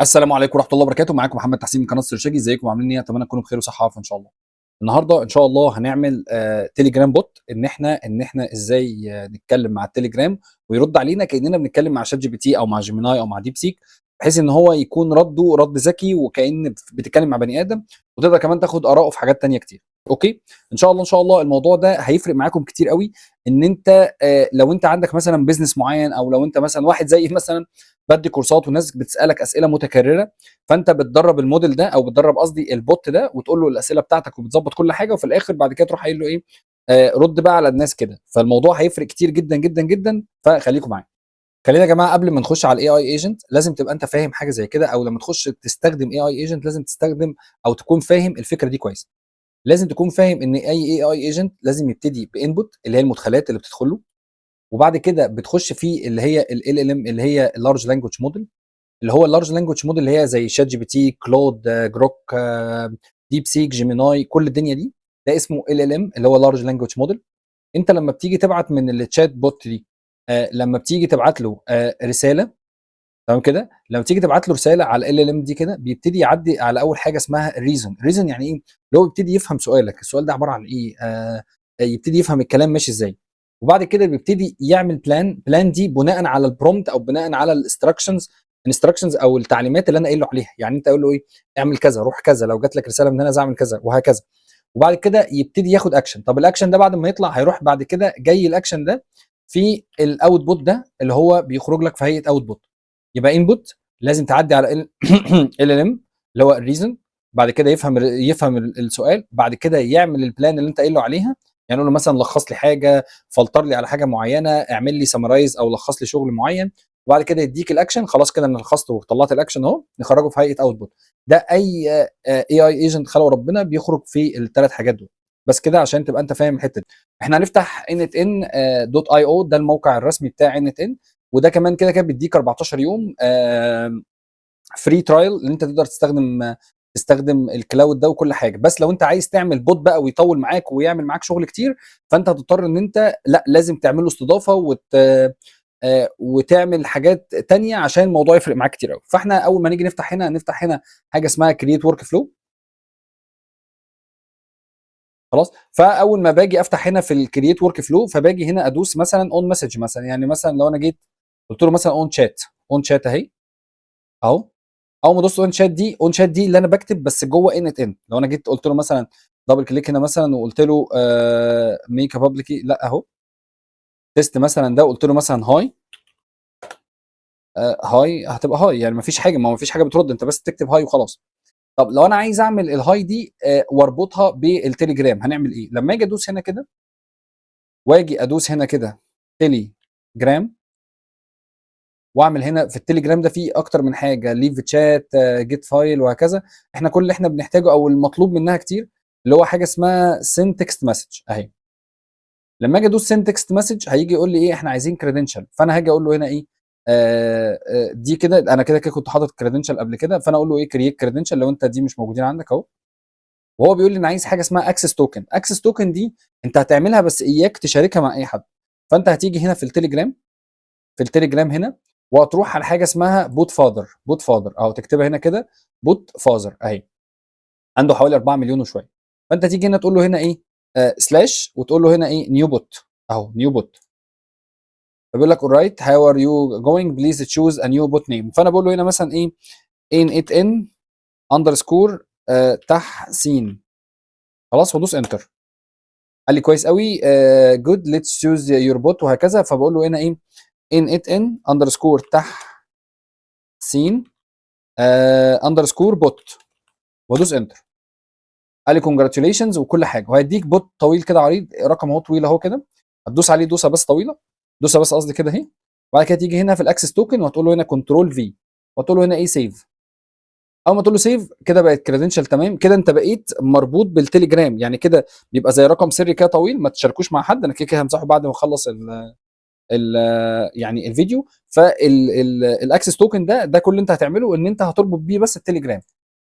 السلام عليكم ورحمة الله وبركاته، معاكم محمد تحسين من قناة استراتيجي. ازيكم عاملين ايه؟ اتمنى تكونوا بخير وصحة وعافية ان شاء الله. النهارده ان شاء الله هنعمل تليجرام بوت، ان احنا ازاي نتكلم مع التليجرام ويرد علينا كاننا بنتكلم مع شات جي بي تي او مع جيميناي او مع ديب سيك، بحيث ان هو يكون رده رد ذكي وكأن بتتكلم مع بني ادم، وتقدر كمان تاخد اراءه في حاجات تانية كتير. اوكي، ان شاء الله الموضوع ده هيفرق معاكم كتير قوي. ان انت لو انت عندك مثلا بيزنس معين، او لو انت مثلا واحد زي مثلا بدي كورسات والناس بتسالك اسئله متكرره، فانت بتدرب الموديل ده او بتدرب قصدي البوت ده وتقول له الاسئله بتاعتك وبتظبط كل حاجه، وفي الاخر بعد كده تروح قايل له ايه؟ رد بقى على الناس كده. فالموضوع هيفرق كتير جدا جدا جدا، فخليكم معايا. خلينا يا جماعه قبل ما نخش على الاي اي ايجنت لازم تبقى انت فاهم حاجه زي كده، او لما تخش تستخدم اي اي ايجنت لازم تستخدم او تكون فاهم الفكره دي كويس. لازم تكون فاهم ان اي اي ايجنت لازم يبتدي بانبوت اللي هي المدخلات اللي بتدخل له، وبعد كده بتخش في اللي هي ال ام اللي هي اللارج لانجوج موديل، اللي هو اللارج لانجوج موديل اللي هي زي شات جي بي تي، كلود، جروك، ديب سيك، جيميناي، كل الدنيا دي. ده اسمه ال ام اللي هو لارج لانجوج موديل. انت لما بتيجي تبعت من التشات بوت دي، لما بتيجي تبعت له رساله، تمام كده، لما تيجي تبعت له رساله على ال ام دي كده بيبتدي يعدي على اول حاجه اسمها ريزون. ريزون يعني ايه؟ اللي هو بيبتدي يفهم سؤالك، السؤال ده عباره عن ايه، يبتدي يفهم الكلام ماشي ازاي. وبعد كده بيبتدي يعمل بلان دي بناء على البرومبت او بناء على الانستراكشنز او التعليمات اللي انا قايل له عليها. يعني انت قول له ايه؟ اعمل كذا، روح كذا، لو جات لك رساله من هنا اعمل كذا، وهكذا. وبعد كده يبتدي ياخد اكشن. طب الاكشن ده بعد ما يطلع هيروح بعد كده جاي الاكشن ده في الاوتبوت ده اللي هو بيخرج لك في هيئه اوتبوت. يبقى انبوت لازم تعدي على ال ام اللي هو الريزون، بعد كده يفهم السؤال، بعد كده يعمل البلان اللي انت قايل له عليها. يعني قول له مثلا لخص لي حاجه، فلتر لي على حاجه معينه، اعمل لي سمرايز او لخص لي شغل معين، وبعد كده يديك الاكشن. خلاص كده انا لخصته وطلعت الاكشن اهو، نخرجه في هيئه اوتبوت. ده اي اي ايجنت خلقه ربنا بيخرج في الثلاث حاجات دول. بس كده عشان تبقى انت فاهم الحته دي. احنا هنفتح ان دوت اي او، ده الموقع الرسمي بتاع ان، وده كمان كده كده بيديك 14 يوم فري ترايل ان انت تقدر تستخدم الكلاود ده وكل حاجه. بس لو انت عايز تعمل بوت بقى ويطول معاك ويعمل معاك شغل كتير، فانت هتضطر ان انت لا لازم تعمل له استضافه وتعمل حاجات تانية عشان الموضوع يفرق معاك كتير قوي. فاحنا اول ما نيجي نفتح هنا حاجه اسمها كرييت ورك فلو. خلاص، فاول ما باجي افتح هنا في الكرييت ورك فلو، فباجي هنا ادوس مثلا اون مسج مثلا. يعني مثلا لو انا جيت قلت له مثلا اون شات اهي اهو. اول ما ادوس اون شات دي اللي انا بكتب بس جوه ان. لو انا جيت قلت له مثلا دبل كليك هنا مثلا وقلت له ميك بابليك، لا اهو تيست مثلا ده، وقلت له مثلا هاي. هاي هتبقى هاي، يعني مفيش حاجه، ما مفيش حاجه بترد، انت بس تكتب هاي وخلاص. طب لو انا عايز اعمل الهاي دي واربطها بالتليجرام هنعمل ايه؟ لما اجي ادوس هنا كده واجي ادوس هنا كده تليجرام، واعمل هنا في التليجرام ده فيه اكتر من حاجه، ليف تشات، جيت فايل، وهكذا. احنا كل اللي احنا بنحتاجه او المطلوب منها كتير اللي هو حاجه اسمها سند تكست مسج اهي. لما اجي ادوس سند تكست مسج هيجي يقول لي ايه؟ احنا عايزين كريدنشال. فانا هاجي اقول له هنا ايه؟ دي كده انا كده كده كنت حاطط كريدنشال قبل كده، فانا اقول له ايه؟ كرييت كريدنشال لو انت دي مش موجودين عندك اهو. وهو بيقول لي انا عايز حاجه اسمها اكسس توكن. اكسس توكن دي انت هتعملها بس اياك تشاركها مع اي حد. فانت هتيجي هنا في التليجرام هنا، وهتروح على حاجه اسمها بوت فاذر او تكتبها هنا كده بوت فاذر اهي. عنده حوالي 4 مليون وشويه. فانت تيجي هنا تقول له هنا ايه؟ سلاش، وتقول له هنا ايه؟ نيو بوت اهو، نيو بوت. فبيقول لك alright how are you going please choose a new bot name. فانا بقول له هنا مثلا ايه؟ ان اندرسكور تحسين. خلاص، وادوس انتر. قال لي كويس قوي، جود ليتس تشوز يور بوت، وهكذا. فبقول له هنا ايه؟ ان اندرسكور تحسين اندرسكور بوت، وادوس انتر. قال لي كونجراتيوليشنز وكل حاجه، وهيديك بوت طويل كده عريض، رقم اهو طويل اهو كده. هتدوس عليه دوسه بس طويله، دوسه بس قصدي كده اهي. وبعد كده تيجي هنا في الاكسس توكن وهتقول له هنا كنترول في، وتقول له هنا ايه؟ سيف. اول ما تقول له سيف كده بقت كريدنشال تمام كده، انت بقيت مربوط بالتليجرام. يعني كده بيبقى زي رقم سري كده طويل، ما تشاركوش مع حد، انا كده كده همسحه بعد ما اخلص ال يعني الفيديو. فالاكسس توكن ده كل اللي انت هتعمله ان انت هتربط بيه بس التليجرام.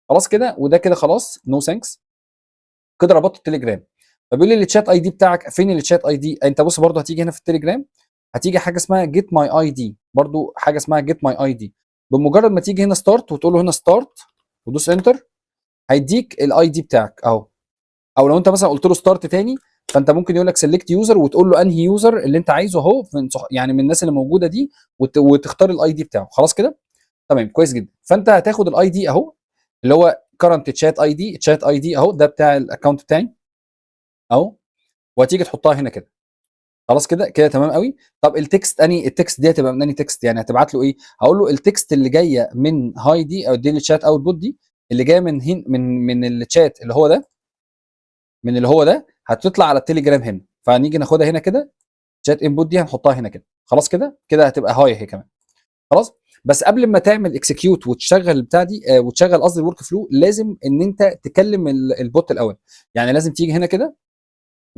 خلاص كده، وده كده خلاص، نو ثانكس. كده ربطت التليجرام. فبيقول لي الشات اي دي بتاعك فين؟ الشات اي دي انت بص برضه هتيجي هنا في التليجرام، هتيجي حاجه اسمها جيت ماي اي دي، برضه حاجه اسمها جيت ماي اي دي. بمجرد ما تيجي هنا ستارت وتقول له هنا ستارت ودوس انتر، هيديك الاي دي بتاعك اهو. او لو انت مثلا قلت له ستارت تاني، فانت ممكن يقول لك سيلكت يوزر وتقول له انهي يوزر اللي انت عايزه اهو يعني من الناس اللي موجوده دي، وتختار الاي دي بتاعه. خلاص كده تمام كويس جدا. فانت هتاخد الاي دي اهو، اللي هو كرنت تشات اي دي، تشات اي دي اهو، ده بتاع الاكونت بتاعي اهو، وهتيجي تحطها هنا كده. خلاص كده كده تمام قوي. طب التكست اني، التكست دي هتبقى من اني تكست؟ يعني هتبعت له ايه؟ هقول له التكست اللي جايه من هاي دي او دي الشات اوتبوت دي، اللي جايه من من الشات اللي هو ده، من اللي هو ده هتطلع على التليجرام هنا. فهنيجي ناخدها هنا كده، شات انبوت دي هنحطها هنا كده. خلاص كده كده هتبقى هاي هي كمان. خلاص. بس قبل ما تعمل اكسكيوت وتشغل البتاع دي وتشغل قصدي الورك فلو، لازم ان انت تكلم البوت الاول. يعني لازم تيجي هنا كده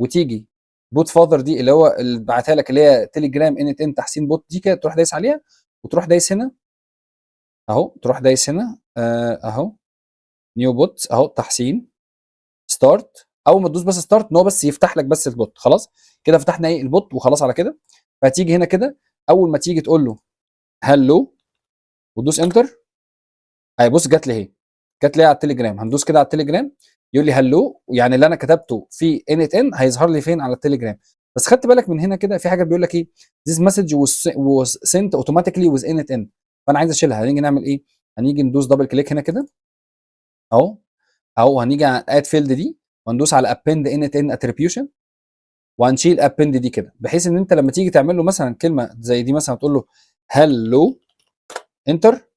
وتيجي بوت فاذر دي اللي هو اللي بعتها لك، اللي هي تليجرام ان تحسين بوت دي كده، تروح دايس عليها وتروح دايس هنا اهو، تروح دايس هنا اهو نيو بوت اهو تحسين ستارت. اول ما تدوس بس ستارت ان هو بس يفتح لك بس البوت. خلاص كده فتحنا ايه البوت وخلاص على كده. فهتيجي هنا كده، اول ما تيجي تقول له هلو وتدوس انتر، اهي بص جات لي اهي، جات لي على التليجرام. هندوس كده على التليجرام يقول لي هلو، يعني اللي انا كتبته في ان هيظهر لي فين؟ على التليجرام. بس خدت بالك من هنا كده في حاجه بيقول لك ايه؟ this message was sent automatically with ان. فانا عايز اشيلها. هنيجي نعمل ايه؟ هنيجي ندوس دبل كليك هنا كده اهو اهو، هنيجي على اد فيلد دي وندوس على append ان اتريبيوشن، وهنشيل append دي كده، بحيث ان انت لما تيجي تعمل له مثلا كلمه زي دي، مثلا تقول له هلو انتر،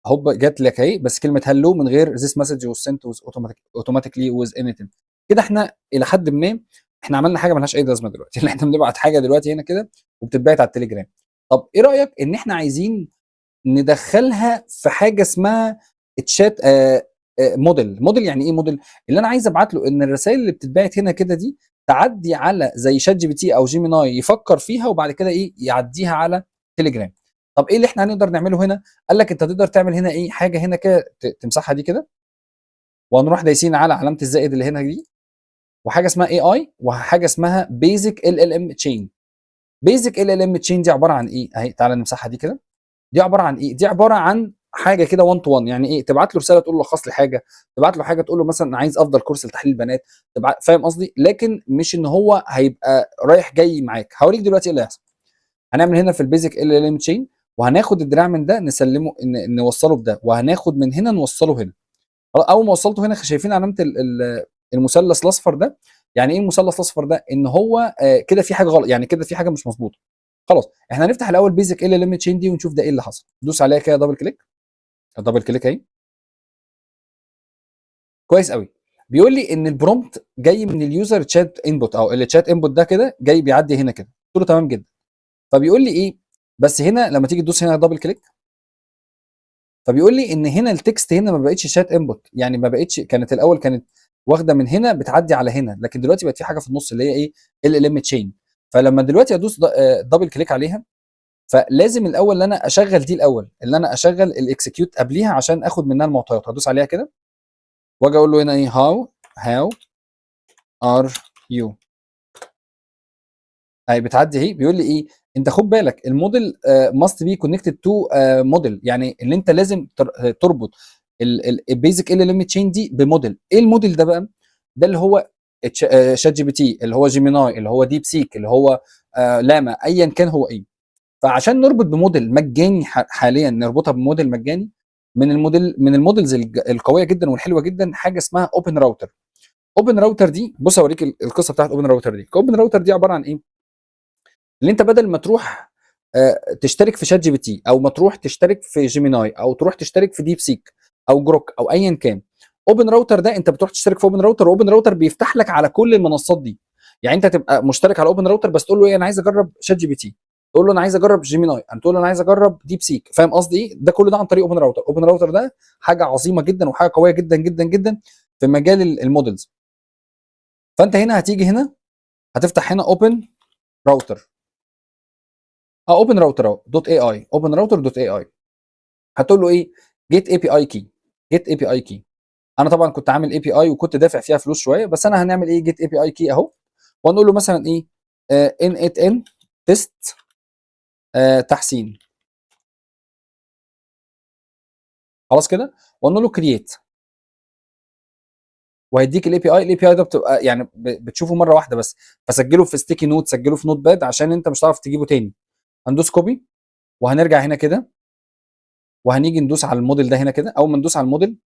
هوب جات لك اهي، بس كلمه هلو من غير this message was sent with automatically with anything. كده احنا الى حد ما احنا عملنا حاجه ملهاش اي لازمه دلوقتي اللي احنا بنبعت حاجه دلوقتي هنا كده وبتتبعت على التليجرام. طب ايه رايك ان احنا عايزين ندخلها في حاجه اسمها تشات موديل؟ موديل يعني ايه موديل؟ اللي انا عايز ابعت له ان الرسائل اللي بتتبعت هنا كده دي تعدي على زي شات جي بي تي او جيميناي، يفكر فيها وبعد كده ايه يعديها على تليجرام. طب ايه اللي احنا هنقدر نعمله هنا؟ قال لك انت تقدر تعمل هنا ايه حاجه هنا كده تمسحها دي كده، وهنروح دايسين على علامه الزائد اللي هنا دي، وحاجه اسمها اي اي، وحاجه اسمها بيزك ال ال ام تشين. بيزك ال ال ام تشين دي عباره عن ايه؟ اهي تعالى نمسحها دي كده. دي عباره عن ايه؟ دي عباره عن حاجه كده 1 تو 1. يعني ايه؟ تبعت له رساله تقول له لخص لي حاجه، تبعت له حاجه تقول له مثلا انا عايز افضل كورس لتحليل البنات، فاهم قصدي؟ لكن مش ان هو هيبقى رايح جاي معاك. هوريك دلوقتي ايه اللي هيحصل. هنعمل هنا في البيزك ال ال ام تشين، وهناخد الدراع من ده نسلمه نوصله بده، وهناخد من هنا نوصله هنا. اول ما وصلته هنا شايفين علامه المثلث الاصفر ده؟ يعني ايه المثلث الاصفر ده؟ ان هو كده في حاجه غلط، يعني كده في حاجه مش مظبوطه. خلاص احنا هنفتح الاول بيزك ال ال ام تشين دي ونشوف ده ايه اللي حصل. دوس عليها كده دبل كليك، دبل كليك اهي. كويس قوي. بيقول لي ان البرومبت جاي من اليوزر تشات انبوت، او التشات انبوت ده كده جاي بيعدي هنا كده. قلت له تمام جدا. فبيقول لي ايه؟ بس هنا لما تيجي تدوس هنا دبل كليك، فبيقول لي ان هنا التكست هنا ما بقتش شات انبوت، يعني ما بقتش، كانت الاول كانت واخده من هنا بتعدي على هنا، لكن دلوقتي بقت في حاجه في النص اللي هي ايه؟ ال ال ام تشين. فلما دلوقتي ادوس دبل كليك عليها، فلازم الاول ان انا اشغل دي الاول، اللي انا اشغل الاكسكيوت قبليها عشان اخد منها المعطيات. هدوس عليها كده واجي اقول له هنا ايه؟ هاو ار يو. اهي بتعدي اهي. بيقول لي ايه؟ انت خد بالك الموديل ماست بي كونكتد تو موديل، يعني اللي انت لازم تربط البيزك ال ال ام تشين دي بموديل. ايه الموديل ده بقى؟ ده اللي هو شات جي بي تي، اللي هو جيميناي، اللي هو ديب سيك، اللي هو لاما، ايا كان هو ايه. فعشان نربط بموديل مجاني حاليا، نربطها بموديل مجاني من الموديلز القويه جدا والحلوه جدا، حاجه اسمها اوبن راوتر. اوبن راوتر دي بص اوريك القصه بتاعت اوبن راوتر دي. اوبن راوتر دي عباره عن ايه؟ اللي انت بدل ما تروح تشترك في شات جي بي تي، او ما تروح تشترك في جيميناي، او تروح تشترك في ديب سيك او جروك او ايا كان، اوبن راوتر ده انت بتروح تشترك في اوبن راوتر، واوبن راوتر بيفتح لك على كل المنصات دي. يعني انت تبقى مشترك على اوبن راوتر بس تقول له ايه؟ انا عايز اجرب شات جي بي تي، تقول له انا عايز اجرب جيميناي، انت تقول له انا عايز اجرب ديب سيك. فاهم قصدي ايه؟ ده كل ده عن طريق اوبن راوتر. اوبن راوتر ده حاجه عظيمه جدا وحاجه قويه جدا جدا جدا في مجال المودلز. فانت هنا هتيجي هنا هتفتح هنا اوبن راوتر، اوبن راوتر اهو دوت اي اي، اوبن راوتر دوت اي اي. هتقول له ايه؟ جيت اي بي اي كي، جيت اي بي اي كي. انا طبعا كنت عامل اي بي اي وكنت دافع فيها فلوس شويه، بس انا هنعمل ايه؟ جيت اي بي اي كي اهو. وهنقول له مثلا ايه؟ ان ات ان تيست تحسين. خلاص كده، وقلنا له كرييت، وهيديك الاي بي اي ده بتبقى يعني بتشوفه مره واحده بس، فسجله في ستيكي نوت، سجله في نوت باد عشان انت مش هتعرف تجيبه تاني. هندوس كوبي، وهنرجع هنا كده، وهنيجي ندوس على الموديل ده هنا كده. اول ما ندوس على الموديل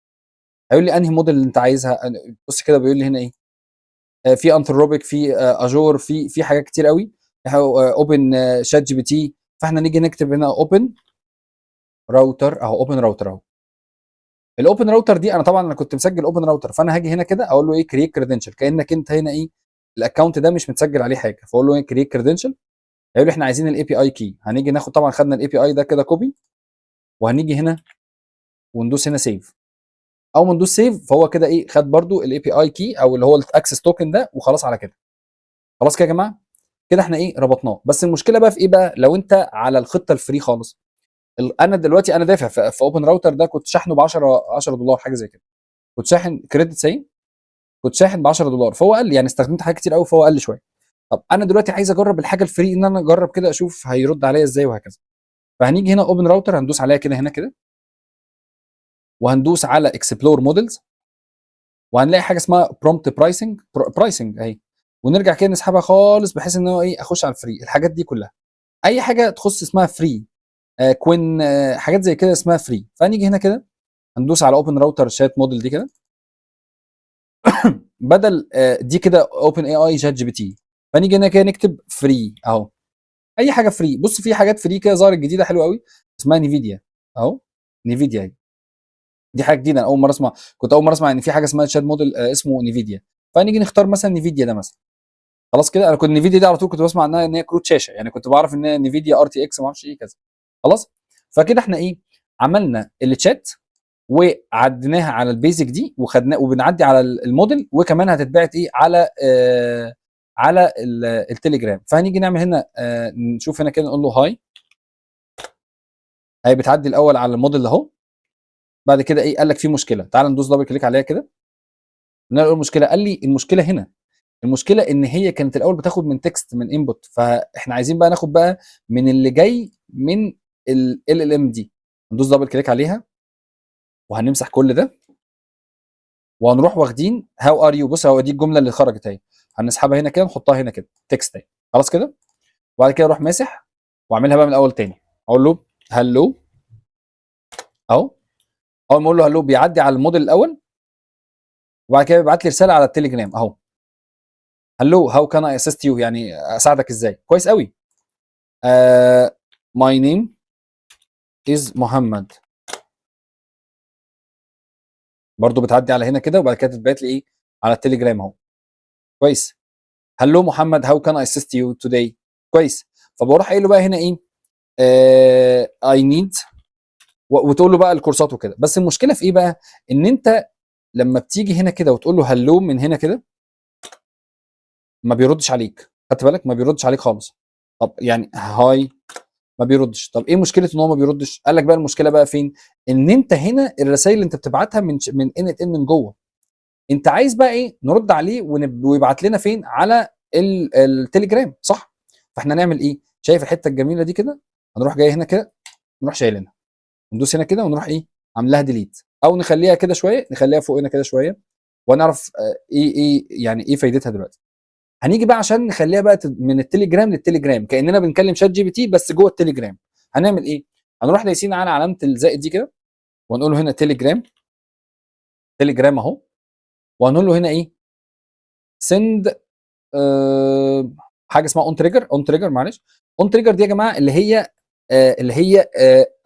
هيقول لي انهي موديل اللي انت عايزها. بص كده بيقول لي هنا ايه، في انثروبيك، في اجور، في حاجات كتير قوي، اوبن شات جي بي تي. فاحنا نيجي نكتب هنا اوبن راوتر اهو، اوبن راوتر اهو. الاوبن راوتر دي انا طبعا انا كنت مسجل اوبن راوتر، فانا هاجي هنا كده اقول له ايه كرييت كريدنشال، كانك انت هنا ايه الاكونت ده مش متسجل عليه حاجه، فاقول له ايه كرييت كريدنشال. هيقول لي احنا عايزين الاي بي اي كي. هنيجي ناخد طبعا، خدنا الاي بي اي ده كده كوبي، وهنيجي هنا وندوس هنا سيف. اول ما ندوس سيف فهو كده ايه خد برده الاي بي اي كي او اللي هو الاكسس توكن ده، وخلاص على كده. خلاص كده يا جماعه، كده احنا ايه ربطناه. بس المشكله بقى في ايه بقى لو انت على الخطه الفري خالص. انا دلوقتي انا دافع في اوبن راوتر ده، كنت شاحنه ب 10 دولار حاجه زي كده، كنت شاحن كريدت سي، كنت شاحن ب 10 دولار، فهو قال لي يعني استخدمت حاجات كتير قوي فهو قال لي شويه. طب انا دلوقتي عايز اجرب الحاجه الفري، ان انا اجرب كده اشوف هيرد عليا ازاي وهكذا. فهنيجي هنا اوبن راوتر، هندوس عليها كده هنا كده، وهندوس على اكسبلور موديلز، وهنلاقي حاجه اسمها برومبت برايسنج اهي، ونرجع كده نسحبها خالص بحيث ان هو ايه اخش على الفري. الحاجات دي كلها اي حاجه تخص اسمها فري، كوين، حاجات زي كده اسمها فري. فهنيجي هنا كده هندوس على اوبن راوتر شات موديل دي كده، بدل دي كده اوبن اي اي شات جي بي تي. فنيجي هنا كده نكتب فري اهو، اي حاجه فري. بص في حاجات فري كده ظهرت جديده حلوه قوي، اسمها نيفيديا اهو. نيفيديا اهي، دي حاجه جديده انا اول مره اسمع، كنت اول مره اسمع ان في حاجه اسمها شات موديل اسمه نيفيديا. فنيجي نختار مثلا نيفيديا ده مثلا. خلاص كده، انا كنت نيفيديا دي على طول كنت بسمع عنها ان هي كروت شاشه، يعني كنت بعرف ان هي نيفيديا ار تي اكس ما اعرفش ايه كذا. خلاص، فكده احنا ايه عملنا التشات وعديناها على البيزك دي وخدناه، وبنعدي على الموديل، وكمان هتتبعت ايه على على التليجرام. فهنيجي نعمل هنا نشوف هنا كده نقول له هاي. هي بتعدي الاول على الموديل اهو، بعد كده ايه قال لك في مشكله، تعال ندوس دبل كليك عليها كده، نلاقي المشكله. قال لي المشكله هنا، المشكله ان هي كانت الاول بتاخد من تكست من انبوت، فاحنا عايزين بقى ناخد بقى من اللي جاي من ال ام دي. ندوس دبل كليك عليها، وهنمسح كل ده، وهنروح واخدين هاو ار يو. بص هو دي الجمله اللي خرجت اهي، هنسحبها هنا كده نحطها هنا كده تكست اهي. خلاص كده، وبعد كده اروح ماسح واعملها بقى من الاول تاني. اقول له هلو اهو. اول ما اقول له هلو بيعدي على الموديل الاول، وبعد كده بيبعت لي رساله على التليجرام اهو، هلو هاو كان اي اسيست يو، يعني اساعدك ازاي. كويس قوي. ماي نيم از محمد، برضو بتعدي على هنا كده، وبعد كده تتبعت لي ايه على التليجرام اهو. كويس. هلو محمد هاو كان اي اسيست يو توداي. كويس. فبروح قايل له بقى هنا ايه اي نيد، وتقول له بقى الكورسات وكده. بس المشكله في ايه بقى، ان انت لما بتيجي هنا كده وتقول له هلو من هنا كده ما بيردش عليك. خدت بالك ما بيردش عليك خالص. طب يعني هاي ما بيردش. طب ايه مشكله ان هو ما بيردش؟ قال لك بقى المشكله بقى فين، ان انت هنا الرسائل اللي انت بتبعتها من ان ان من جوه، انت عايز بقى ايه نرد عليه ويبعت لنا فين على التليجرام، صح؟ فاحنا نعمل ايه؟ شايف الحته الجميله دي كده، هنروح جاي هنا كده نروح شايلينها، ندوس هنا كده ونروح ايه عاملاها ديليت، او نخليها كده شويه، نخليها فوق هنا كده شويه، ونعرف ايه يعني ايه فايدتها دلوقتي. هنيجي بقى عشان نخليها بقى من التليجرام للتليجرام، كاننا بنكلم شات جي بي تي بس جوه التليجرام. هنعمل ايه؟ هنروح دايسين على علامه الزائد دي كده، ونقول له هنا تليجرام، تليجرام اهو، وهنقول له هنا ايه سند حاجه اسمها اون تريجر. اون تريجر معلش، اون تريجر دي يا جماعه اللي هي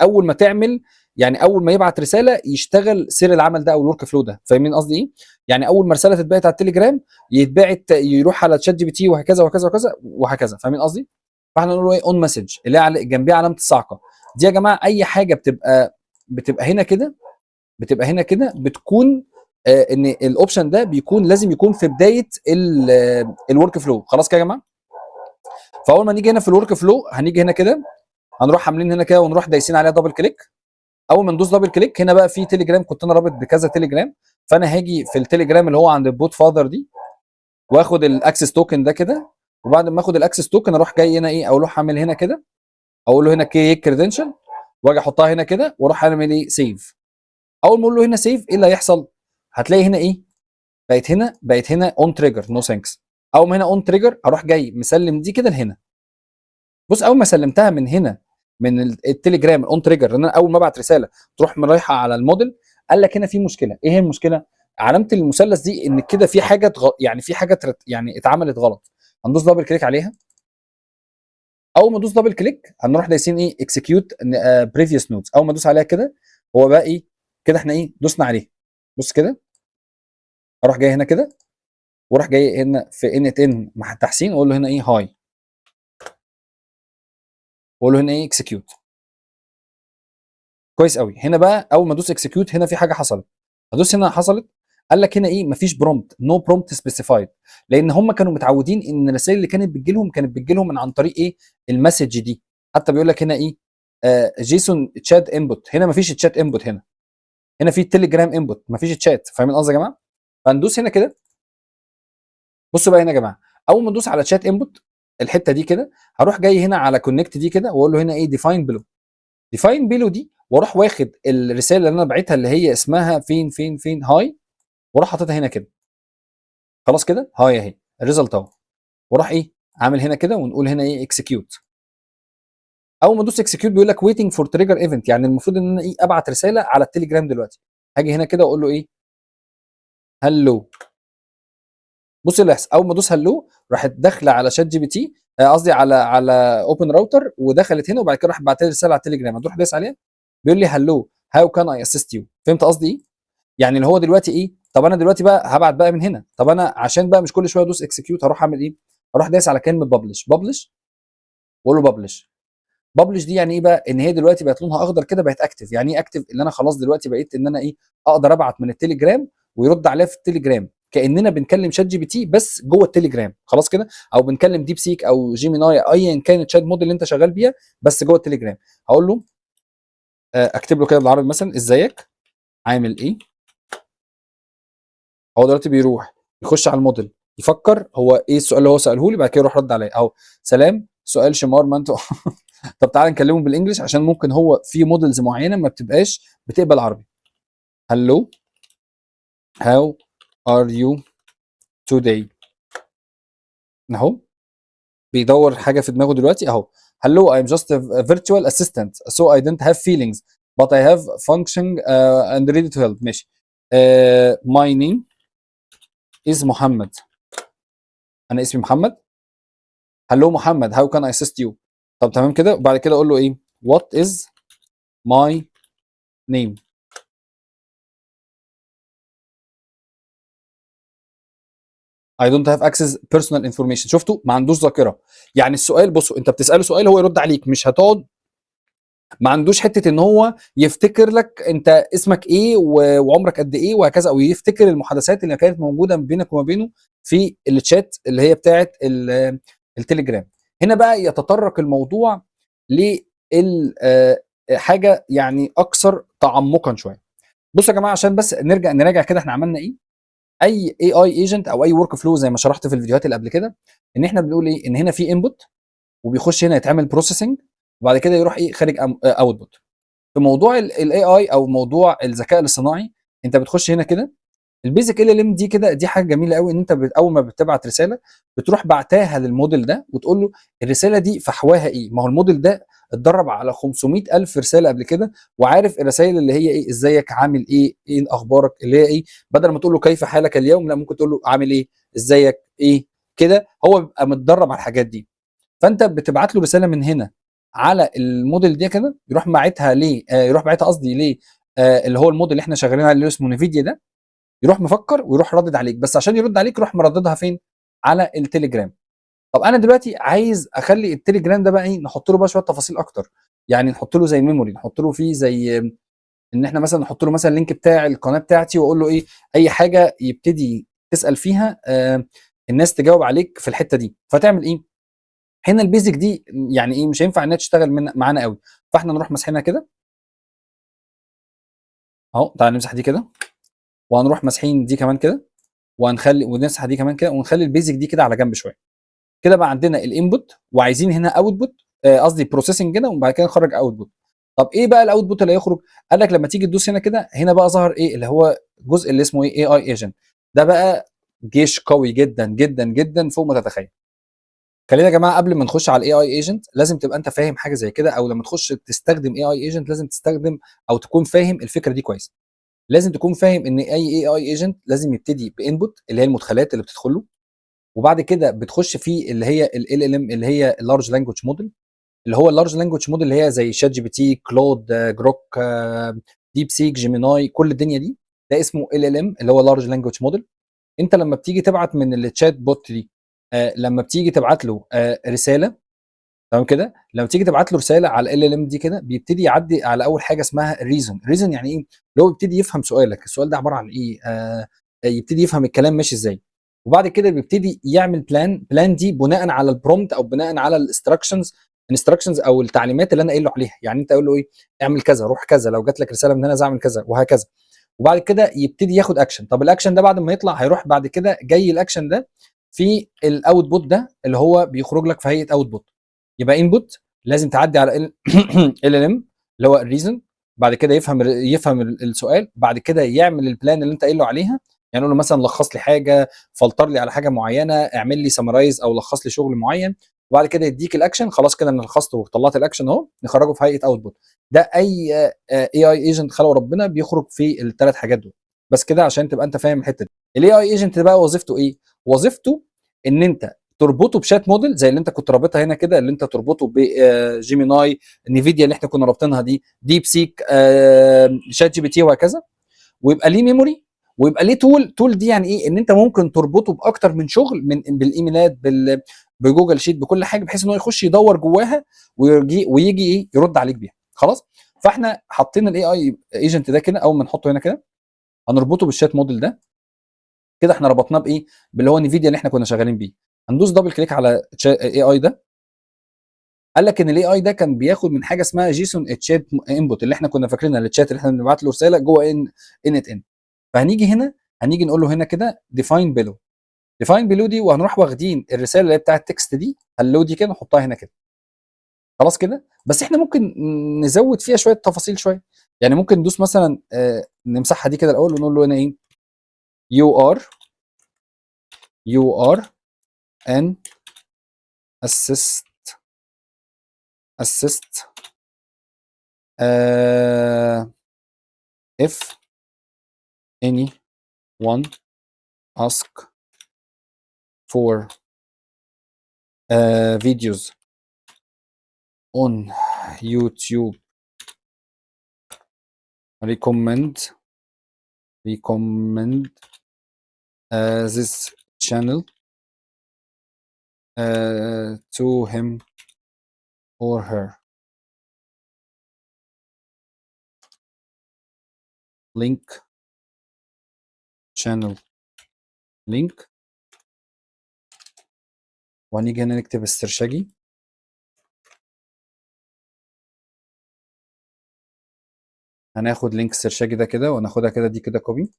اول ما تعمل، يعني اول ما يبعت رساله يشتغل سير العمل ده او الورك فلو ده. فاهمين قصدي ايه؟ يعني اول ما رساله تتبعت على التليجرام يتبعت يروح على تشات جي بي تي، وهكذا وهكذا وهكذا وهكذا. فاهمين قصدي؟ فاحنا نقول له ايه اون مسج اللي هي جنبيها علامه الصعقه دي. يا جماعه اي حاجه بتبقى هنا كده، بتبقى هنا كده بتكون ان الاوبشن ده بيكون لازم يكون في بدايه الورك فلو. خلاص كده يا جماعه. فاول ما نيجي هنا في الورك فلو هنيجي هنا كده، هنروح عاملين هنا كده ونروح دايسين عليها دبل كليك. اول ما ندوس دبل كليك هنا بقى في تليجرام، كنت انا رابط بكذا تليجرام، فانا هاجي في التليجرام اللي هو عند البوت فاذر دي، واخد الاكسس توكن ده كده. وبعد ما اخد الاكسس توكن اروح جاي هنا ايه اروح اعمل هنا كده، اقول له هنا كي كريدنشال، واجي احطها هنا كده واروح اعمل ايه سيف. اول ما اقول له هنا سيف، ايه اللي هيحصل؟ هتلاقي هنا ايه؟ بقت هنا اون تريجر نو ثانكس. اول ما هنا اون تريجر اروح جاي مسلم دي كده لهنا. بص اول ما سلمتها من هنا من التليجرام اون تريجر، ان انا اول ما ابعت رساله تروح رايحه على الموديل، قال لك هنا في مشكله. ايه هي المشكله؟ علامه المثلث دي ان كده في حاجه يعني في حاجه يعني اتعملت غلط. هندوس دبل كليك عليها. اول ما ادوس دبل كليك هنروح دايسين ايه؟ اكسكيوت بريفيوس نودز. اول ما ادوس عليها كده هو بقى ايه؟ كده احنا ايه؟ دوسنا عليه. بص كده اروح جاي هنا كده، واروح جاي هنا في ان مع التحسين، واقول له هنا ايه؟ هاي. واقول له هنا ايه؟ اكسكيوت. كويس قوي. هنا بقى اول ما ادوس اكسكيوت هنا في حاجه حصلت. ادوس هنا حصلت. قال لك هنا ايه؟ مفيش برومبت، نو برومبت سبيسيفايد. لان هم كانوا متعودين ان الرسائل اللي كانت بتجي لهم من عن طريق ايه؟ المسج دي. حتى بيقول لك هنا ايه؟ جيسون تشات انبوت. هنا مفيش تشات انبوت. هنا في تليجرام انبوت، مفيش تشات. فاهمين قصدي يا جماعه؟ فندوس هنا كده. بصوا بقى هنا يا جماعه، اول ما ندوس على تشات انبوت الحته دي كده، هروح جاي هنا على كونكت دي كده، واقول له هنا ايه؟ ديفاين بلو. ديفاين بيلو دي، واروح واخد الرساله اللي انا بعتها اللي هي اسمها فين هاي، واروح حاططها هنا كده. خلاص كده هاي اهي الريزلت اهو. واروح ايه؟ عامل هنا كده، ونقول هنا ايه؟ اكسكيوت. اول ما ادوس اكسكيوت بيقول لك ويتنج فور تريجر ايفنت، يعني المفروض ان انا ايه؟ ابعت رساله على التليجرام دلوقتي. هاجي هنا كده واقول له ايه؟ هلو. بص اللي هيحصل اول ما ادوس هلو، راحت داخله على شات جي بي تي، قصدي على اوبن راوتر، ودخلت هنا، وبعد كده راح بعت لي رساله على التليجرام. هتروح دايس عليها، بيقول لي هلو هاو كان اي اسيست يو. فهمت قصدي ايه؟ يعني اللي هو دلوقتي ايه؟ طب انا دلوقتي بقى هبعت بقى من هنا. طب انا عشان بقى مش كل شويه ادوس اكسكيوت، هروح اعمل ايه؟ هروح دايس على كلمه ببلش واقول له ببلش دي يعني ايه بقى؟ ان هي دلوقتي بقت لونها اخضر كده، بقت اكتف. يعني ايه اكتف؟ اللي انا خلاص دلوقتي بقيت ان انا ايه؟ اقدر ابعت من التليجرام ويرد عليا في التليجرام، كاننا بنكلم شات جي بي تي بس جوه التليجرام. خلاص كده، او بنكلم ديب سيك او جيميناي ايا كان الشات موديل اللي انت شغال بيها، بس جوه التليجرام. هقول له اكتب له كده بالعربي مثلا ازيك عامل ايه. هو دلوقتي بيروح يخش على الموديل، يفكر هو ايه السؤال اللي هو ساله لي، بعد كده يروح رد عليا اهو. سلام سؤال شمار ما انتوا طب تعالى نكلمه بالانجلش، عشان ممكن هو في موديلز معينه ما بتبقاش بتقبل عربي. هلو هاو ار يو توداي. اهو بيدور حاجه في دماغه دلوقتي اهو. Hello, I'm just a virtual assistant, so I don't have feelings, but I have function and ready to help. ماشي. My name is محمد. انا اسمي محمد. Hello محمد, how can I assist you؟ طب تمام كده. وبعد كده اقول له ايه؟ What is my name؟ I don't have access personal information. شفتوا؟ ما عندوش ذاكره. يعني السؤال، بصوا انت بتساله سؤال هو يرد عليك، مش هتقعد. ما عندوش حته ان هو يفتكر لك انت اسمك ايه وعمرك قد ايه وهكذا، او يفتكر المحادثات اللي كانت موجوده بينك وما بينه في الشات اللي هي بتاعه التليجرام. هنا بقى يتطرق الموضوع ل حاجه يعني اكثر تعمقا شويه. بصوا يا جماعه، عشان بس نراجع كده احنا عملنا ايه. اي ايجنت او اي ورك فلو زي ما شرحت في الفيديوهات اللي قبل كده، ان احنا بنقول ايه؟ ان هنا في انبوت، وبيخش هنا يتعمل بروسيسنج، وبعد كده يروح ايه؟ خارج اوتبوت. في موضوع الاي اي او موضوع الذكاء الاصطناعي، انت بتخش هنا كده البيزك ال ام دي كده. دي حاجه جميله قوي، ان انت اول ما بتبعت رساله بتروح بعتها للموديل ده، وتقول له الرساله دي فحواها ايه. ما هو الموديل ده اتدرب على 500 الف رساله قبل كده، وعارف الرسائل اللي هي ايه؟ ازيك عامل ايه، ايه اخبارك، اللي هي ايه. بدل ما تقول له كيف حالك اليوم، لا ممكن تقول له عامل ايه، ازيك ايه كده. هو بيبقى متدرب على الحاجات دي. فانت بتبعت له رساله من هنا على الموديل دي كده، يروح باعتها ليه؟ يروح باعتها قصدي ليه؟ اللي هو الموديل اللي احنا شغالين عليه اللي اسمه نيفيديا ده. يروح مفكر ويروح ردد عليك، بس عشان يرد عليك يروح مرددها فين؟ على التليجرام. طب انا دلوقتي عايز اخلي التليجرام ده بقى ايه؟ نحط له بقى شويه تفاصيل اكتر. يعني نحط له زي ميموري، نحط له فيه زي ان احنا مثلا نحط له مثلا اللينك بتاع القناه بتاعتي، واقول له ايه؟ اي حاجه يبتدي تسال فيها الناس تجاوب عليك في الحته دي. فتعمل ايه؟ هنا البيزك دي يعني ايه؟ مش هينفع انها تشتغل معانا قوي. فاحنا نروح ماسحينها كده اهو. تعالى نمسح دي كده، وهنروح ماسحين دي كمان كده، وهنخلي ونمسح دي كمان كده، ونخلي البيزك دي كده على جنب شويه. كده بقى عندنا الانبوت، وعايزين هنا اوتبوت، قصدي بروسيسنج كده، وبعد كده نخرج اوتبوت. طب ايه بقى الاوتبوت اللي هيخرج؟ قال لك لما تيجي تدوس هنا كده، هنا بقى ظهر ايه اللي هو الجزء اللي اسمه ايه، اي اي ايجنت. ده بقى جيش قوي جدا جدا جدا فوق ما تتخيل. خلينا يا جماعه قبل ما نخش على الاي اي ايجنت لازم تبقى انت فاهم حاجه زي كده، او لما تخش تستخدم اي اي ايجنت لازم تستخدم او تكون فاهم الفكره دي كويس. لازم تكون فاهم ان اي اي ايجنت لازم يبتدي بانبوت اللي هي المدخلات اللي بتدخل له، وبعد كده بتخش فيه اللي هي ال ام اللي هي اللارج لانجوج موديل، اللي هو اللارج لانجوج موديل اللي هي زي شات جي بي تي، كلود، جروك، ديب سيك، جيميناي، كل الدنيا دي. ده اسمه ال ام اللي هو لارج لانجوج موديل. انت لما بتيجي تبعت من التشات بوت دي، لما بتيجي تبعت له رساله، تمام كده، لما تيجي تبعت له رساله على ال ام دي كده بيبتدي يعدي على اول حاجه اسمها الريزون. الريزون يعني ايه؟ اللي هو بيبتدي يفهم سؤالك، السؤال ده عباره عن ايه، يبتدي يفهم الكلام ماشي ازاي. وبعد كده بيبتدي يعمل بلان دي بناء على البرومت او بناء على الانستراكشنز او التعليمات اللي انا قايل له عليها. يعني انت قول له ايه، اعمل كذا، روح كذا، لو جات لك رساله من هنا اعمل كذا، وهكذا. وبعد كده يبتدي ياخد اكشن. طب الاكشن ده بعد ما يطلع هيروح بعد كده جاي الاكشن ده في الاوتبوت ده اللي هو بيخرج لك في هيئه اوتبوت. يبقى انبوت لازم تعدي على ال ام اللي هو الريزون، بعد كده يفهم السؤال، بعد كده يعمل البلان اللي انت قايل له عليها. يعني له مثلا لخص لي حاجه، فلتر لي على حاجه معينه، اعمل لي سمرايز او لخص لي شغل معين، وبعد كده يديك الاكشن. خلاص كده انا لخصته وطلعت الاكشن اهو، نخرجه في هيئه اوتبوت. ده اي اي اي ايجنت خلقه ربنا بيخرج في الثلاث حاجات دول. بس كده عشان تبقى انت فاهم الحته دي. الاي اي ايجنت بقى وظيفته ايه؟ وظيفته ان انت تربطه بشات موديل زي اللي انت كنت رابطها هنا كده، اللي انت تربطه بجيميناي، نيفيديا اللي احنا كنا رابطينها دي، ديب سيك، شات جي بي تي، وهكذا. ويبقى ليه ميموري، ويبقى ليه تول دي يعني ايه؟ ان انت ممكن تربطه باكتر من شغل، من بالايميلات، بجوجل شيت، بكل حاجه، بحيث ان هو يخش يدور جواها ويجي ايه يرد عليك بيها. خلاص. فاحنا حاطين الاي اي ايجنت ده كده، اول ما نحطه هنا كده هنربطه بالشات موديل ده. كده احنا ربطناه بايه؟ باللي هو نيفيديا اللي احنا كنا شغالين بيه. هندوس دبل كليك على اي اي ده. قال لك ان الاي اي ده كان بياخد من حاجه اسمها جيسون تشات انبوت، اللي احنا كنا فاكرينها التشات اللي احنا بنبعت له رساله جوه ان ات ان. فهنيجي هنا، هنيجي نقول له هنا كده ديفاين بيلو. ديفاين بيلو دي، وهنروح واخدين الرساله اللي هي بتاعه التكست دي، هلو دي كده، نحطها هنا كده. خلاص كده. بس احنا ممكن نزود فيها شويه تفاصيل شويه. يعني ممكن ندوس مثلا نمسحها دي كده الاول ونقول له هنا ايه، يو ار ان اسيست اسيست if anyone ask for videos on YouTube, recommend this channel to him or her. Link channel link. وهنيجي هنا نكتب السرشجي. هناخد لينك السرشجي ده كده وناخدها كده، دي كده كوبي،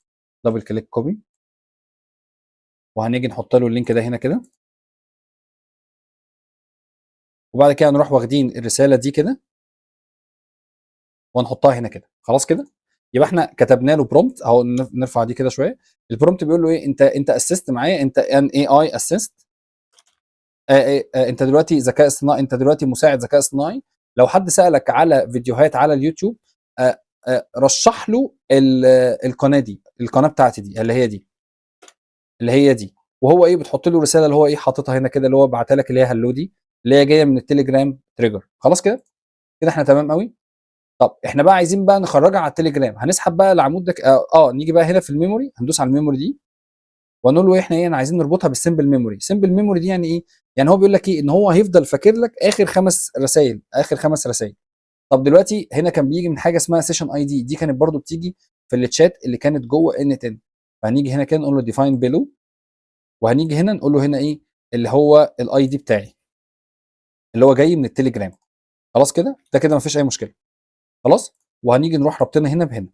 دبل كليك كوبي، وهنيجي نحط له اللينك ده هنا كده. وبعد كده نروح واخدين الرساله دي كده ونحطها هنا كده. خلاص كده. يبقى احنا كتبنا له برومبت اهو. نرفع دي كده شويه. البرومبت بيقول له ايه، انت اسيست معايا، انت ان اي اي اسيست، انت دلوقتي ذكاء اصطناعي، انت دلوقتي مساعد ذكاء اصطناعي. لو حد سالك على فيديوهات على اليوتيوب، رشح له القناه دي، القناه بتاعتي دي اللي هي دي، اللي هي دي. وهو ايه، بتحط له رساله اللي هو ايه حاططها هنا كده، اللي هو بعتها لك، اللي هي هلو دي، اللي هي جايه من التليجرام تريجر. خلاص كده. كده احنا تمام قوي. طب احنا بقى عايزين بقى نخرجها على التليجرام. هنسحب بقى العمود ده نيجي بقى هنا في الميموري، هندوس على الميموري دي ونقول له احنا ايه، انا عايزين نربطها بالسمبل ميموري. سمبل ميموري دي يعني ايه؟ يعني هو بيقول لك ايه، ان هو هيفضل فاكر لك اخر 5 رسائل، اخر 5 رسائل. طب دلوقتي هنا كان بيجي من حاجه اسمها سيشن اي دي، دي كانت برده بتيجي في التشات اللي كانت جوه ان 10. فهنيجي هنا كده نقول له ديفاين بيلو، وهنيجي هنا نقول له هنا ايه اللي هو الاي دي بتاعي اللي هو جاي من التليجرام. خلاص كده. ده كده مفيش اي مشكله. خلاص. وهنيجي نروح رابطينها هنا بهنا.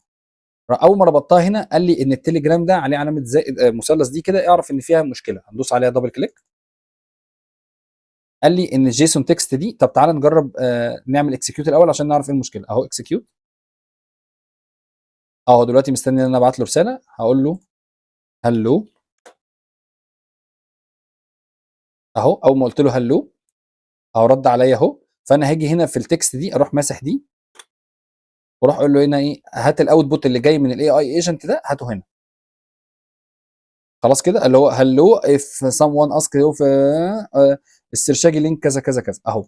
اول ما ربطتها هنا قال لي ان التليجرام ده عليه علامه زائد مثلث دي كده، اعرف ان فيها مشكله. هندوس عليها دبل كليك. قال لي ان الجيسون تكست دي. طب تعالى نجرب نعمل اكسكيوت الاول عشان نعرف ايه المشكله. اهو اكسكيوت اهو. دلوقتي مستني ان انا ابعت له رساله، هقول له هلو اهو. اول ما قلت له هلو اهو رد عليا اهو. فانا هاجي هنا في التكست دي اروح ماسح دي واروح اقول له هنا ايه، هات الاوتبوت اللي جاي من الاي اي ايجنت ده هاته هنا. خلاص كده اللي هو هلو اف someone ask you في السرشاجي لينك كذا كذا كذا اهو.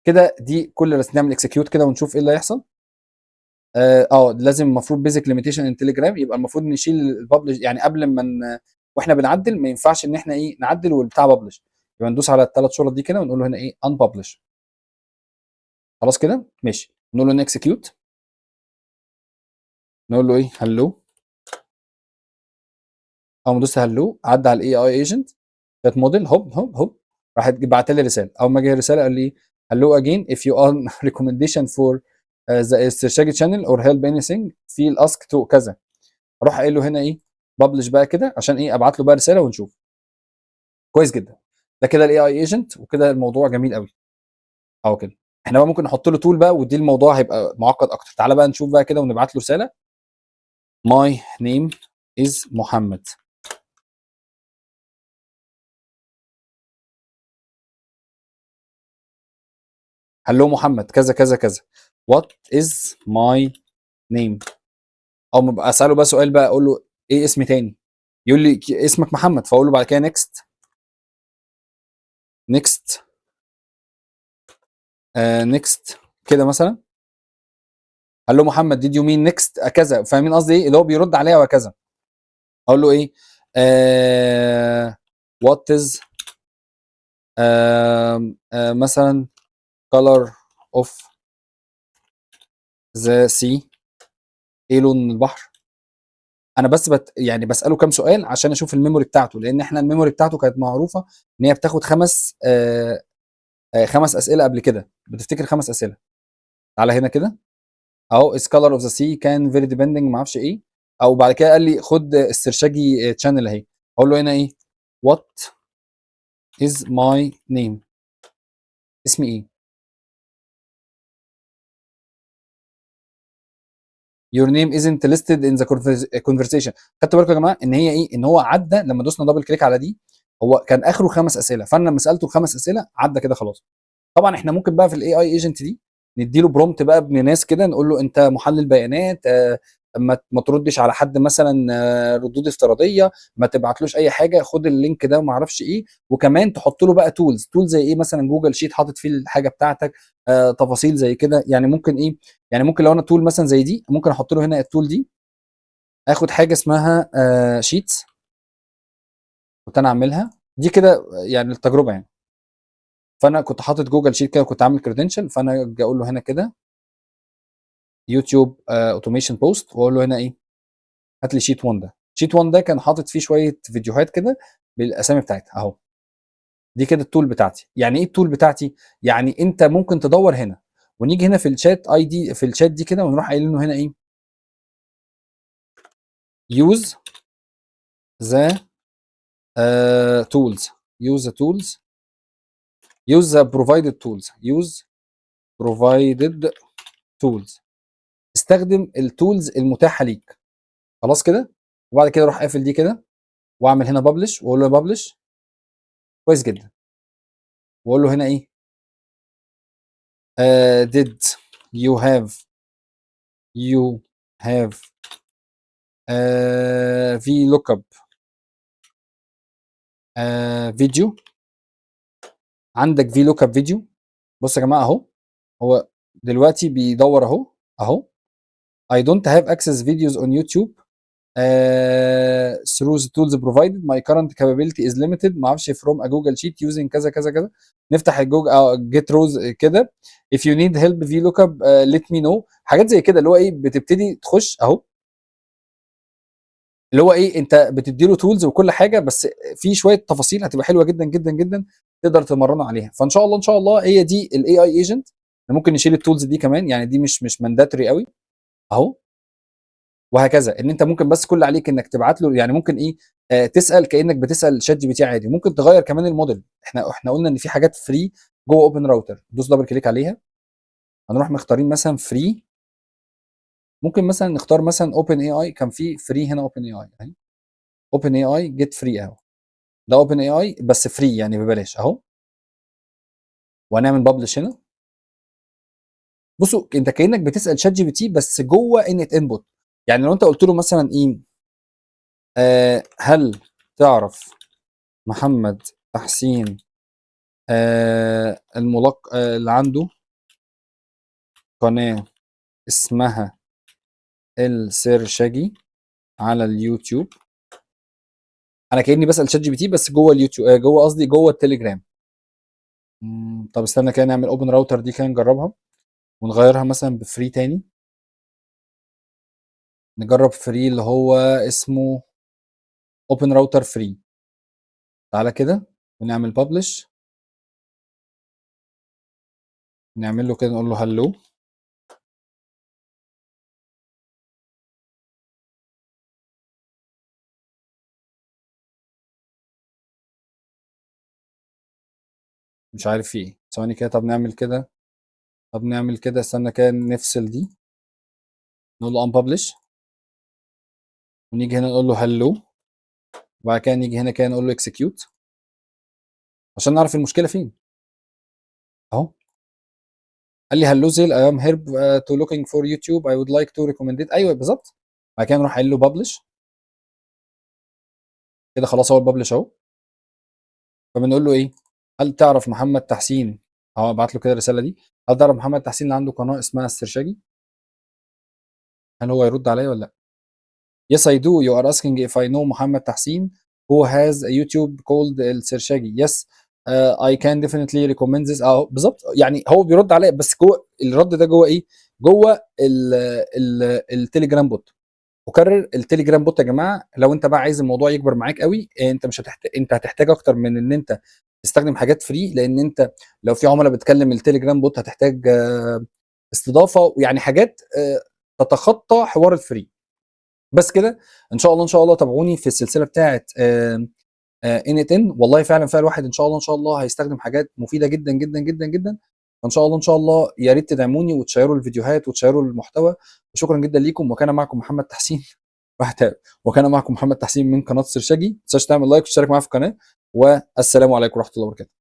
كده دي كل بس نعمل اكسكيوت كده ونشوف ايه اللي هيحصل. لازم المفروض بيزك ليميتيشن ان تليجرام، يبقى المفروض نشيل الببلش يعني قبل ما واحنا بنعدل ما ينفعش ان احنا ايه نعدل والبتاع ببلش. يبقى ندوس على الثلاث شرط دي كده ونقول له هنا ايه ان ببلش. خلاص كده ماشي. نقول له ان اكسكيوت، نقول له ايه هلو. اول ما دوست هلو عدى على الاي اي ايجنت كانت موديل هوب هوب هوب، راح بعت لي رساله. اول ما جه الرساله قال لي هلو اجين if you are recommendation for the Sershagi channel or help anything feel ask to كذا. اروح قايل له هنا ايه ببلش بقى كده عشان ايه ابعت له بقى رساله ونشوف. كويس جدا. ده كده الاي اي ايجنت وكده الموضوع جميل قوي. اهو كده احنا بقى ممكن نحط له تول بقى ودي الموضوع هيبقى معقد اكتر. تعالى بقى نشوف بقى كده ونبعت له رساله. my name is محمد. هلو محمد كذا كذا كذا. what is my name. او ما بقى اساله بقى سؤال بقى اقول له ايه اسم تاني. يقول لي اسمك محمد، فاقول له بعد كده نيكست نيكست نيكست كده مثلا. قال له محمد ديد يو مين نيكست كذا. فاهمين قصدي ايه اللي هو بيرد عليها وكذا. اقول له ايه وات از مثلا color of the sea. ايه لون البحر. انا بس يعني بساله كام سؤال عشان اشوف الميموري بتاعته، لان احنا الميموري بتاعته كانت معروفه ان هي بتاخد خمس اسئله قبل كده. بتفتكر 5 اسئله. تعالى هنا كده اهو is color of the sea كان very depending ما اعرفش ايه. او بعد كده قال لي خد السرشاجي تشانل اهي. اقول له هنا ايه what is my name. اسمي ايه. your name isn't listed in the conversation. خدتوا بالكم يا جماعه ان هي ايه ان هو عدى لما دوسنا دبل كليك على دي. هو كان اخره 5 اسئله، فانا لما سالته ال5 اسئله عدى كده خلاص. طبعا احنا ممكن بقى في الاي اي ايجنت دي نديله برومت بقى ابن ناس كده، نقول له انت محلل بيانات ما تردش على حد مثلا ردود افتراضيه، ما تبعتلوش اي حاجه، خد اللينك ده وما اعرفش ايه. وكمان تحط له بقى تول زي ايه مثلا جوجل شيت حاطط فيه الحاجه بتاعتك تفاصيل زي كده. يعني ممكن ايه يعني ممكن لو انا تول مثلا زي دي ممكن احط له هنا التول دي اخد حاجه اسمها شيتس كنت انا اعملها دي كده يعني التجربه يعني. فانا كنت حاطط جوجل شيت كده وكنت عامل كريدنشال، فانا اجي اقول له هنا كده يوتيوب اوتوميشن بوست واقول له هنا ايه هات لي شيت 1 ده. شيت 1 ده كان حاطط فيه شويه فيديوهات كده بالاسامي بتاعتها اهو. دي كده التول بتاعتي. يعني ايه التول بتاعتي؟ يعني انت ممكن تدور هنا ونيجي هنا في الشات اي دي في الشات دي كده ونروح قايلين له هنا ايه يوز ذا تولز يوز ذا تولز يوز ذا بروفايدد تولز يوز بروفايدد تولز. استخدم التولز المتاحه ليك. خلاص كده. وبعد كده اروح قافل دي كده واعمل هنا ببلش واقول له ببلش. كويس جدا. واقول له هنا ايه did you have في لوك اب فيديو. عندك في لوك اب فيديو. بص يا جماعه اهو هو دلوقتي بيدور اهو I don't have access videos on YouTube through the tools provided my current capability is limited ما اعرفش from a Google sheet using كذا كذا كذا. نفتح الجوجل get روز كده if you need help VLOOKUP let me know. حاجات زي كده اللي هو ايه بتبتدي تخش اهو اللي هو ايه انت بتدي له تولز وكل حاجه، بس في شويه تفاصيل هتبقى حلوه جدا جدا جدا تقدر تمرنه عليها. فان شاء الله ان شاء الله هي دي الاي اي ايجنت. ممكن نشيل التولز دي كمان يعني دي مش مانداتوري قوي اهو. وهكذا. ان انت ممكن بس كل اللي عليك انك تبعت له، يعني ممكن ايه، تسال كانك بتسال شات جي بي تي عادي. ممكن تغير كمان الموديل. احنا قلنا ان في حاجات فري جوه اوبن راوتر، دوس دبل كليك عليها. هنروح مختارين مثلا فري. ممكن مثلا نختار مثلا اوبن اي اي، كان في فري هنا اوبن اي اي اهي، اوبن اي اي جيت فري اهو. ده اوبن اي اي بس فري يعني ببلاش اهو. وهنعمل ببلش هنا. بصوا انت كانك بتسال شات جي بي تي بس جوه انت انبوت. يعني لو انت قلت له مثلا ايه، هل تعرف محمد تحسين اللي عنده قناه اسمها السرشجي على اليوتيوب. انا كاني بسال شات جي بي تي بس جوه اليوتيوب، جوه قصدي جوه التليجرام. طب استنى كده نعمل اوبن راوتر دي كده نجربها، ونغيرها مثلا بفري تاني. نجرب فري اللي هو اسمه اوبن راوتر فري. تعالى كده ونعمل ببلش. نعمل له كده نقول له هلو. مش عارف في ايه، ثواني كده. طب نعمل كده. طب نعمل كده، استنى كده نفصل دي. نقول له ان ببلش، ونيجي هنا نقول له هلو. وبعد كده نيجي هنا كده نقول له اكسكيوت عشان نعرف المشكله فين. اهو قال لي هلو زيل اي ام هير تو لوكينج فور يوتيوب اي وود لايك تو ريكومند ات. ايوه بالظبط. بعد كده نروح قايل له ببلش. كده خلاص هو الببلش اهو. فبنقول له ايه، هل تعرف محمد تحسين. اهو ابعت له كده الرساله دي. هل تعرف محمد تحسين اللي عنده قناه اسمها السرشاجي؟ هل هو يرد عليا ولا لا؟ Yes I do. You are asking if I know محمد تحسين who has a YouTube called السرشاجي. Yes I can definitely recommend this. اهو بالظبط. يعني هو بيرد عليا بس جوه الرد ده جوه ايه؟ جوه التليجرام بوت. وكرر التليجرام بوت يا جماعه. لو انت بقى عايز الموضوع يكبر معاك قوي، انت مش هتحتاج، انت هتحتاج اكتر من ان انت تستخدم حاجات فري. لان انت لو في عملاء بتكلم التليجرام بوت هتحتاج استضافه، يعني حاجات تتخطى حوار الفري. بس كده. ان شاء الله ان شاء الله تابعوني في السلسله بتاعه ان 10. والله فعلا فعلا الواحد ان شاء الله ان شاء الله هيستخدم حاجات مفيده جدا جدا جدا جدا. فان شاء الله ان شاء الله يا ريت تدعموني وتشيروا الفيديوهات وتشيروا المحتوى. وشكرا جدا ليكم. وكان معكم محمد تحسين. وكان معكم محمد تحسين من قناه سرشاجي. ما تنساش تعمل لايك وتشترك معايا في القناه. والسلام عليكم ورحمه الله وبركاته.